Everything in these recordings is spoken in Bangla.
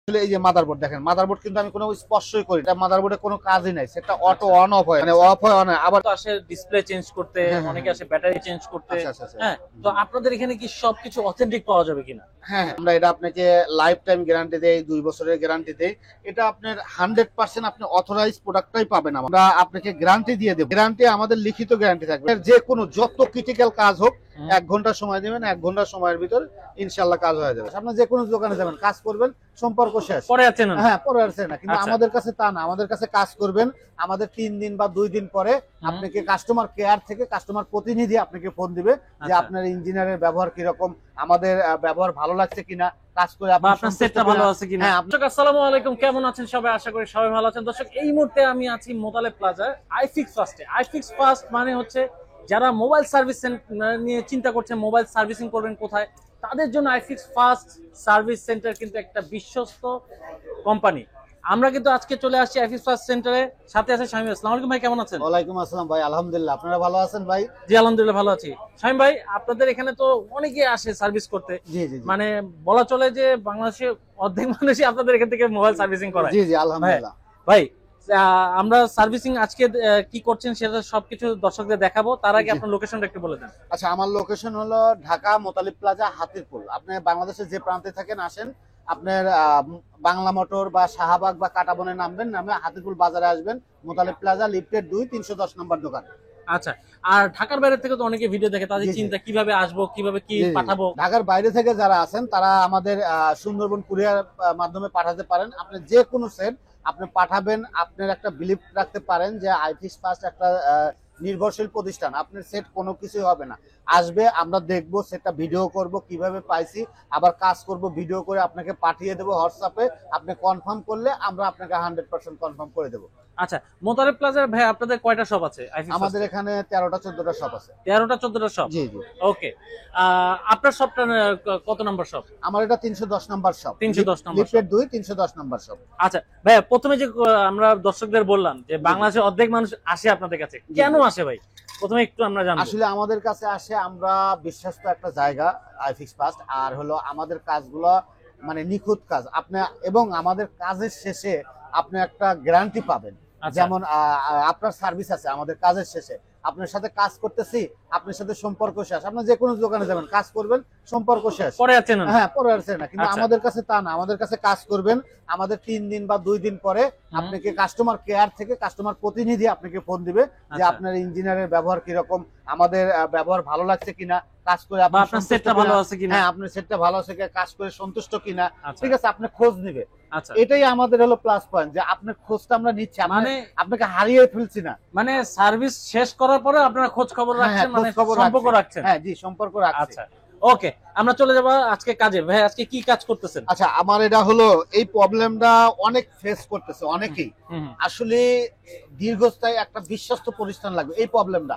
এই যে মাদারবোর্ড দেখেন, মাদারবোর্ড কিন্তু আমি কোনো স্পর্শই করি না, মাদারবোর্ডে কোনো কাজই নাই, সেটা অটো অন অফ হয়, মানে অফ হয় অন হয়। আবার তো আসে ডিসপ্লে চেঞ্জ করতে, অনেকে আসে ব্যাটারি চেঞ্জ করতে। হ্যাঁ, তো আপনাদের এখানে কি সবকিছু অথেন্টিক পাওয়া যাবে কিনা? হ্যাঁ, আমরা এটা আপনাকে লাইফ টাইম গ্যারান্টি দেই, 2 বছরের গ্যারান্টি দেই। এটা আপনার 100% আপনি অথরাইজ প্রোডাক্টটাই পাবেন। আমরা আপনাকে গ্যারান্টি দিয়ে দেব। গ্যারান্টি আমাদের লিখিত গ্যারান্টি থাকবে। যে কোনো যত ক্রিটিক্যাল কাজ হোক 1 ঘন্টা সময় দিবেন, 1 ঘন্টা সময়ের ভিতর ইনশাআল্লাহ কাজ হয়ে যাবে। আপনি যে কোনো দোকানে যাবেন, কাজ করবেন, সম্পর্ক শেষ। পরে আছেন না? হ্যাঁ, পরে আছে না, কিন্তু আমাদের কাছে তা না। আমাদের কাছে কাজ করবেন, আমাদের 3 দিন বা 2 দিন পরে আপনাকে কাস্টমার কেয়ার থেকে কাস্টমার প্রতিনিধি আপনাকে ফোন দিবে যে আপনার ইঞ্জিনিয়ারের ব্যবহার কি রকম, আমাদের ব্যবহার ভালো লাগছে কিনা, কাজ করে আপনার সেটটা ভালো আছে কিনা। দর্শক আসসালামু আলাইকুম, কেমন আছেন সবাই? আশা করি সবাই ভালো আছেন। দর্শক এই মুহূর্তে আমি আছি মোতালেব প্লাজা আইফিক্স ফার্স্টে। আইফিক্স ফার্স্ট মানে হচ্ছে যারা মোবাইল সার্ভিস নিয়ে চিন্তা করছেন, মোবাইল সার্ভিসিং করবেন কোথায়, তাদের জন্য আইফিক্স ফার্স্ট সার্ভিস সেন্টার কিন্তু একটা বিশ্বস্ত কোম্পানি। আমরা কিন্তু আজকে চলে আসছি আইফিক্স ফার্স্ট সেন্টারে, সাথে আছে শামীম। আসসালামু আলাইকুম ভাই, কেমন আছেন? ওয়ালাইকুম আসসালাম ভাই, আলহামদুলিল্লাহ। আপনারা ভালো আছেন ভাই? জি আলহামদুলিল্লাহ ভালো আছি। শামীম ভাই, আপনাদের এখানে তো অনেকে আসে সার্ভিস করতে। জি জি, মানে বলা চলে যে বাংলাদেশে অর্ধেক মানুষই আপনাদের এখান থেকে মোবাইল সার্ভিসিং করে। জি জি, আলহামদুলিল্লাহ ভাই। আমরা সার্ভিসিং আজকে কি করছেন সেটা সবকিছু দর্শকদের দেখাবো, তার আগে আপনার লোকেশনটা একটু বলে দেন। আচ্ছা, আমার লোকেশন হলো ঢাকা মোতালিব প্লাজা হাতিরপুল। আপনি বাংলাদেশের যে প্রান্তে থাকেন আসেন, আপনার বাংলা মোটর বা শাহবাগ বা কাটাবনে নামবেন, নামে হাতিরপুল বাজারে আসবেন, মোতালিব প্লাজা লিফটেড 2 310 নম্বর দোকান। আচ্ছা, আর ঢাকার বাইরে থেকে তো অনেকে ভিডিও দেখে, তাদের চিন্তা কিভাবে আসবো, কিভাবে কি পাঠাবো। ঢাকার বাইরে থেকে যারা আছেন তারা আমাদের সুন্দরবন কুরিয়ার মাধ্যমে পাঠাতে পারেন। আপনি যে কোনো সেট আপনি পাঠাবেন, আপনার একটা বিলিভ রাখতে পারেন যে আইফিক্স ফার্স্ট একটা নির্ভরশীল প্রতিষ্ঠান। আপনার সেট কোনো কিছুই হবে না, আসবে, আমরা দেখবো, সেটটা ভিডিও করব, কিভাবে পাইছি, আবার কাজ করব, ভিডিও করে আপনাকে পাঠিয়ে দেবো হোয়াটসঅ্যাপে। আপনি কনফার্ম করলে আমরা আপনাকে 100% কনফার্ম করে দেবো। আচ্ছা, মোতালেব প্লাজার ভাই আপনাদের কয়টা শপ আছে? আমাদের এখানে 13টা 14টা শপ আছে। 13টা 14টা শপ? জি জি। ওকে, আপনার শপটা কত নম্বর শপ? আমার এটা 310 নম্বর শপ। 310 নম্বর, লিফটেড 2 310 নম্বর শপ। আচ্ছা ভাই, প্রথমে যে আমরা দর্শকদের বললাম যে বাংলাদেশে অর্ধেক মানুষ আসে আপনাদের কাছে, কেন আসে ভাই? প্রথমে একটু আমরা জানবো। আসলে আমাদের কাছে আসে, আমরা বিশ্বস্ত একটা জায়গা আইফিক্স ফার্স্ট, আর হলো আমাদের কাজগুলো মানে নিখুঁত কাজ আপনি, এবং আমাদের কাজের শেষে আপনি একটা গ্যারান্টি পাবেন। যেমন আপনার সার্ভিস আছে, আমাদের কাজের শেষে আপনার সাথে কাজ করতেছি, আপনার সাথে সম্পর্ক শেষ। আপনি যে কোনো দোকানে যাবেন, কাজ করবেন, সম্পর্ক শেষ, পরে আছেন না? হ্যাঁ, পরে আছে না, কিন্তু আমাদের কাছে তা না। আমাদের কাছে কাজ করবেন, আমাদের 3 দিন বা 2 দিন পরে আপনাকে কাস্টমার কেয়ার থেকে কাস্টমার প্রতিনিধি আপনাকে ফোন দিবে যে আপনার ইঞ্জিনিয়ারের ব্যবহার কি রকম, আমাদের ব্যবহার ভালো লাগছে কিনা, কাজ করে আপনার সেটটা ভালো আছে কিনা। হ্যাঁ, আপনার সেটটা ভালো আছে কিনা, কাজ করে সন্তুষ্ট কিনা, ঠিক আছে, আপনি খোঁজ নিবে। আচ্ছা, এটাই আমাদের হলো প্লাস পয়েন্ট, যে আপনার খোঁজটা আমরা নিচ্ছি, মানে আপনাকে হারিয়ে ফেলছি না। মানে সার্ভিস শেষ করার পরে আপনারা খোঁজ খবর রাখছেন, মানে সম্পর্ক রাখছেন। হ্যাঁ জি, সম্পর্ক রাখছি। আচ্ছা ওকে, আমরা চলে যাব আজকে কাজে। ভাই আজকে কি কাজ করতেছেন? আচ্ছা, আমার এটা হলো এই প্রবলেমটা অনেক ফেস করতেছে অনেকেই। আসলে দীর্ঘস্থায়ী একটা বিশ্বস্ত প্রতিষ্ঠান লাগবে এই প্রবলেমটা।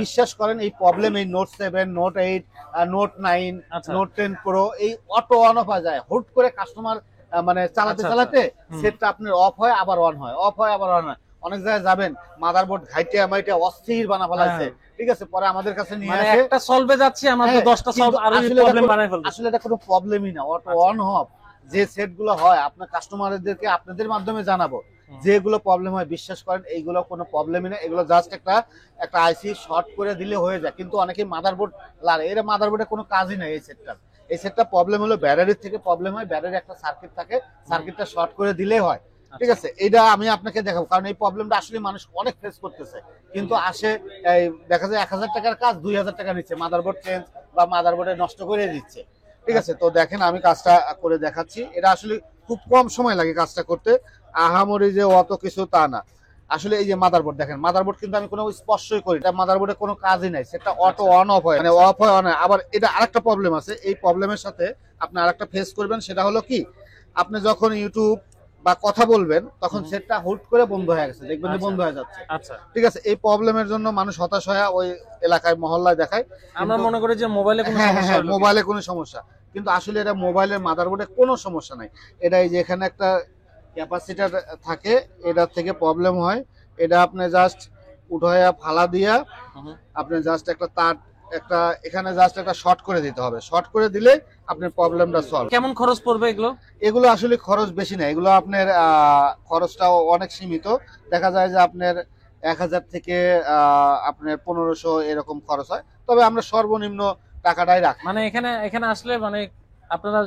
বিশ্বাস করেন, এই প্রবলেম এই note 7, note 8, note 9, note 10 pro এই অটো অন অফ হয়ে যায়। হুট করে কাস্টমার মানে চালাতে চালাতে সেটটা আপনার অফ হয় আবার অন হয়, অফ হয় আবার অন হয়। অনেক জায়গায় যাবেন, মাদারবোর্ড ঘাইটে আমাইটে অস্থির বানা ফেলাইছে, ঠিক আছে, পরে আমাদের কাছে নিয়ে আসে, একটা সলভে যাচ্ছে, আমরা তো 10টা সলভ আর প্রবলেম বানাই ফেলছি। আসলে এটা কোনো প্রবলেমই না, অটো অন অফ যে সেটগুলো হয় আপনার কাস্টমারদেরকে আপনাদের মাধ্যমে জানাবো। যেগুলো প্রবলেম হয়, বিশ্বাস করেন এইগুলো কোনো প্রবলেমই না। এগুলো জাস্ট একটা আইসি শর্ট করে দিলে হয়ে যায়, কিন্তু অনেকে মাদারবোর্ড লাগে, এর মাদারবোর্ডে কোনো কাজই নাই। এই সেটটা প্রবলেম হলো ব্যাটারির থেকে প্রবলেম হয়, ব্যাটারি একটা সার্কিট থাকে, সার্কিটটা শর্ট করে দিলেই হয়, ঠিক আছে। এটা আমি আপনাকে দেখাবো, কারণ এই প্রবলেমটা আসলে মানুষ অনেক ফেস করতেছে, কিন্তু আসে এই দেখা যায় 1000 টাকার কাজ 2000 টাকা নিচ্ছে, মাদারবোর্ড চেঞ্জ বা মাদারবোর্ডে নষ্ট করে দিচ্ছে, ঠিক আছে। তো দেখেন, আমি কাজটা করে দেখাচ্ছি। এটা আসলে খুব কম সময় লাগে কাজটা করতে, আহামরি যে অত কিছু তা না। আসলে এই যে মাদারবোর্ড দেখেন, মাদারবোর্ড কিন্তু আমি কোনো স্পর্শই করি না, মাদারবোর্ডে কোনো কাজই নাই, সেটা অটো অন অফ হয়, মানে অফ হয় অন হয়। আবার এটা আরেকটা প্রবলেম আছে, এই প্রবলেমের সাথে আপনি আরেকটা ফেস করবেন, সেটা হলো কি, আপনি যখন ইউটিউব বা কথা বলবেন তখন সেটটা হুট করে বন্ধ হয়ে গেছে, দেখবেন যে বন্ধ হয়ে যাচ্ছে। আচ্ছা, ঠিক আছে, এই প্রবলেমের জন্য মানুষ হতাশ হয়ে ওই এলাকায় মহল্লায় দেখায়, আমরা মনে করি যে মোবাইলে কোনো সমস্যা, মোবাইলে কোনো সমস্যা, কিন্তু আসলে এটা মোবাইলের মাদারবোর্ডে কোনো সমস্যা নাই। এটা এই যে এখানে একটা ক্যাপাসিটার থাকে, এটার থেকে প্রবলেম হয়। এটা আপনি জাস্ট উঠায়া ফালা দিয়া আপনি জাস্ট একটা তার একটা এখানে জাস্ট একটা শর্ট করে দিতে হবে, শর্ট করে দিলে আপনার প্রবলেমটা সলভ। কেমন খরচ পড়বে এগুলো? এগুলো আসলে খরচ বেশি না, এগুলো আপনার খরচটাও অনেক সীমিত। দেখা যায় যে আপনার 1000 থেকে আপনার 1500 এরকম খরচ হয়, তবে আমরা সর্বনিম্ন টাকাটাই রাখি। মানে এখানে এখানে আসলে মানে আপনারা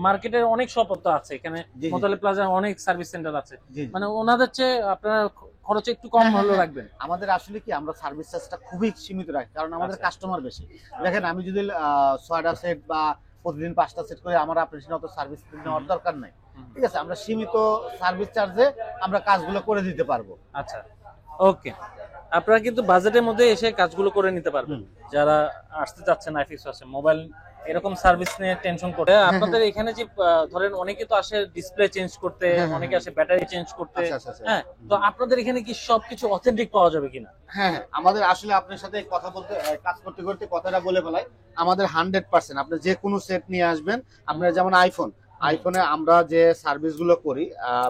মার্কেটের অনেক শপ তো আছে এখানে, জি, জি। মোতালে প্লাজা অনেক সার্ভিস সেন্টার আছে, জি, জি। মানে ওনাদের চেয়ে আপনারা খরচ একটু কম হলেও রাখবেন। আমাদের আসলে কি আমরা সার্ভিস চার্জটা খুবই সীমিত রাখি, কারণ আমাদের আচ্ছা। কাস্টমার বেশি। দেখেন আমি যদি 6টা সেট বা প্রতিদিন 5টা সেট করে আমার আপনার অত সার্ভিস নেওয়ার দরকার নাই। ঠিক আছে, আমরা সীমিত সার্ভিস চার্জে আমরা কাজগুলো করে দিতে পারবো। আচ্ছা, ওকে। আপনারা কিন্তু বাজেটের মধ্যে এসে কাজগুলো করে নিতে পারবেন। যারা আসতে চাচ্ছেন আইফিক্স ফার্স্টে মোবাইল এরকম সার্ভিস নিয়ে টেনশন করতে, আপনাদের এখানে যে ধরেন অনেকে তো আসে ডিসপ্লে চেঞ্জ করতে, অনেকে আসে ব্যাটারি চেঞ্জ করতে, হ্যাঁ, তো আপনাদের এখানে কি সবকিছু অথেন্টিক পাওয়া যাবে কিনা? হ্যাঁ, আমাদের আসলে আপনার সাথে কথা বলতে কাজ করতে করতে কথাটা বলে ফেলাই, আমাদের 100% আপনি যে কোনো সেট নিয়ে আসবেন। আপনার যেমন আইফোনে আমরা যে সার্ভিসগুলো করি,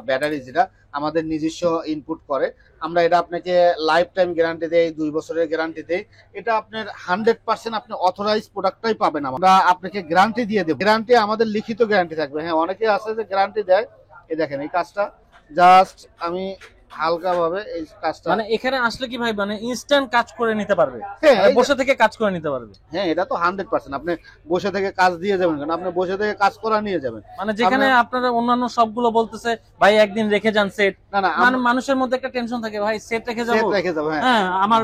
ব্যাটারি যেটা আমাদের নিজস্ব ইনপুট করে, আমরা এটা আপনাকে লাইফ টাইম গ্যারান্টি দেই, 2 বছরের গ্যারান্টি দেই। এটা আপনার 100% আপনি অথরাইজ প্রোডাক্টটাই পাবেন। আমরা আপনাকে গ্যারান্টি দিয়ে দেব, গ্যারান্টি আমাদের লিখিত গ্যারান্টি থাকবে। হ্যাঁ, অনেকে আছে যে গ্যারান্টি দেয়। এই দেখেন এই কাজটা জাস্ট আমি হালকা ভাবে এই কাজটা, মানে এখানে আসলে কি ভাই মানে ইনস্ট্যান্ট কাজ করে নিতে পারবে, হ্যাঁ, মানে বসে থেকে কাজ করে নিতে পারবে। হ্যাঁ, এটা তো 100% আপনি বসে থেকে কাজ দিয়ে যাবেন, কারণ আপনি বসে থেকে কাজ করা নিয়ে যাবেন। মানে যেখানে আপনারা অন্যান্য সবগুলো বলতেছে ভাই একদিন রেখে যান সেট, না না, মানে মানুষের মধ্যে একটা টেনশন থাকে ভাই সেট রেখে সেট যাবো, রেখে যাবো। হ্যাঁ, হ্যাঁ আমার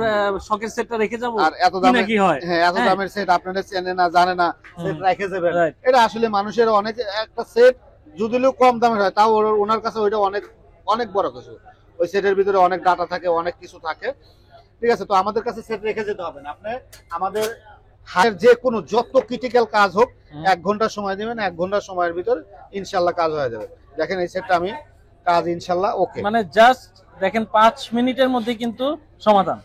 শখের সেটটা রেখে যাবো, আর এত দামে কি হয়, হ্যাঁ, এত দামের সেট আপনারা চেনে না জানে না, সেট রেখে যাবেন। Right. এটা আসলে মানুষের অনেক, একটা সেট যদিও কম দামের হয় তাও ওনার কাছে ওইটা অনেক অনেক বড় কিছু। ওই সেটের ভিতরে অনেক ডাটা থাকে, অনেক কিছু থাকে। ঠিক আছে, তো আমাদের কাছে সেট রেখে যেতে হবে না। আপনি আমাদের হাতের যে কোনো যত ক্রিটিক্যাল কাজ হোক 1 ঘন্টা সময় দিবেন, 1 ঘন্টা সময়ের ভিতর ইনশাল্লাহ কাজ হয়ে যাবে। দেখেন এই সেটটা আমি কাজ ইনশাল্লাহ ওকে। মানে জাস্ট দেখেন 5 মিনিটের মধ্যে কিন্তু সমাধান।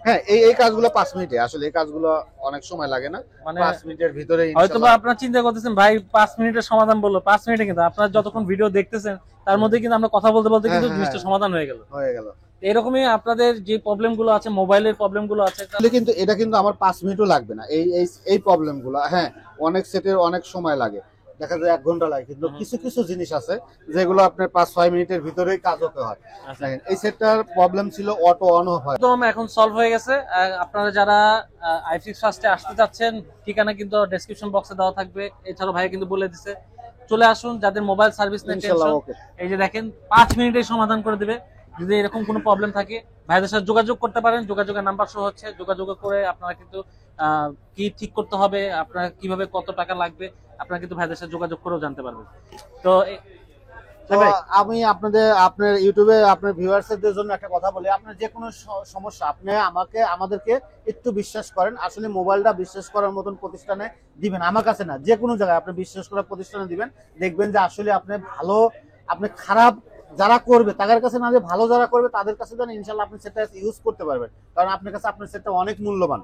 হ্যাঁ, এই কাজগুলো 5 মিনিটে, আসলে এই কাজগুলো অনেক সময় লাগে না, মানে 5 মিনিটের ভিতরে হয়তো বা ইনশাআল্লাহ। আপনারা চিন্তা করতেছেন ভাই 5 মিনিটের সমাধান বললো, 5 মিনিটে কিন্তু আপনারা যতক্ষণ ভিডিও দেখতেছেন তার মধ্যে কিন্তু আমরা কথা বলতে বলতে কিন্তু জিনিসটা সমাধান হয়ে গেল। এরকমই আপনাদের যে প্রবলেম গুলো আছে, মোবাইলের প্রবলেম গুলো আছে, কিন্তু এটা কিন্তু আমার 5 মিনিটও লাগবে না। এই প্রবলেম গুলো, হ্যাঁ, অনেক সেটের অনেক সময় লাগে, দেখা যায় 1 ঘন্টা লাগে, কিন্তু কিছু কিছু জিনিস আছে যেগুলো আপনার 5-6 মিনিটের ভিতরেই কাজ হতে হয়। দেখেন এই সেটটার প্রবলেম ছিল অটো অন অফ হয়, একদম এখন সলভ হয়ে গেছে। আপনারা যারা আইফিক্স ফার্স্টে আসতে যাচ্ছেন, ঠিকানা কিন্তু ডেসক্রিপশন বক্সে দেওয়া থাকবে, এছাড়াও ভাই কিন্তু বলে দিছে চলে আসুন। যাদের মোবাইল সার্ভিস নেই ইনশাআল্লাহ ওকে। এই যে দেখেন 5 মিনিটেই সমাধান করে দিবে। যদি এরকম কোনো প্রবলেম থাকে ভাইদের সাথে যোগাযোগ করতে পারেন, যোগাযোগের নাম্বার শো হচ্ছে, যোগাযোগ করে আপনারা কিন্তু কি ঠিক করতে হবে, আপনার কিভাবে কত টাকা লাগবে আপনারা কিন্তু ভাইদের সাথে যোগাযোগ করেও জানতে পারবেন। তো আমি আপনার ইউটিউবে আপনার ভিউয়ার্সদের জন্য একটা কথা বলি, আপনার যে কোনো সমস্যা আপনি আমাদেরকে একটু বিশ্বাস করেন। আসলে মোবাইলটা বিশ্বাস করার মতন প্রতিষ্ঠানে দিবেন, আমার কাছে না, যে কোনো জায়গায় আপনি বিশ্বাস করার প্রতিষ্ঠানে দিবেন, দেখবেন যে আসলে আপনি খারাপ যারা করবে তাদের কাছে না, যে ভালো যারা করবে তাদের কাছে দেন, ইনশাল্লাহ আপনি সেটা ইউজ করতে পারবেন, কারণ আপনার কাছে আপনার সেটটা অনেক মূল্যবান।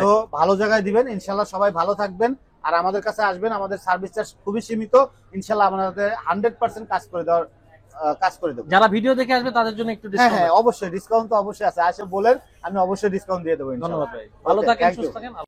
তো ভালো জায়গায় দিবেন, ইনশাল্লাহ সবাই ভালো থাকবেন। আর আমাদের কাছে আসবেন, আমাদের সার্ভিস চার্জ খুবই সীমিত, ইনশাল্লাহ আমাদের 100% কাজ করে দেবো। যারা ভিডিও দেখে আসবে তাদের জন্য একটু ডিসকাউন্ট, হ্যাঁ অবশ্যই ডিসকাউন্ট তো অবশ্যই আছে, আসে বলেন, আমি অবশ্যই ডিসকাউন্ট দিয়ে দেবো। ধন্যবাদ ভাই, ভালো থাকেন, সুস্থ থাকেন।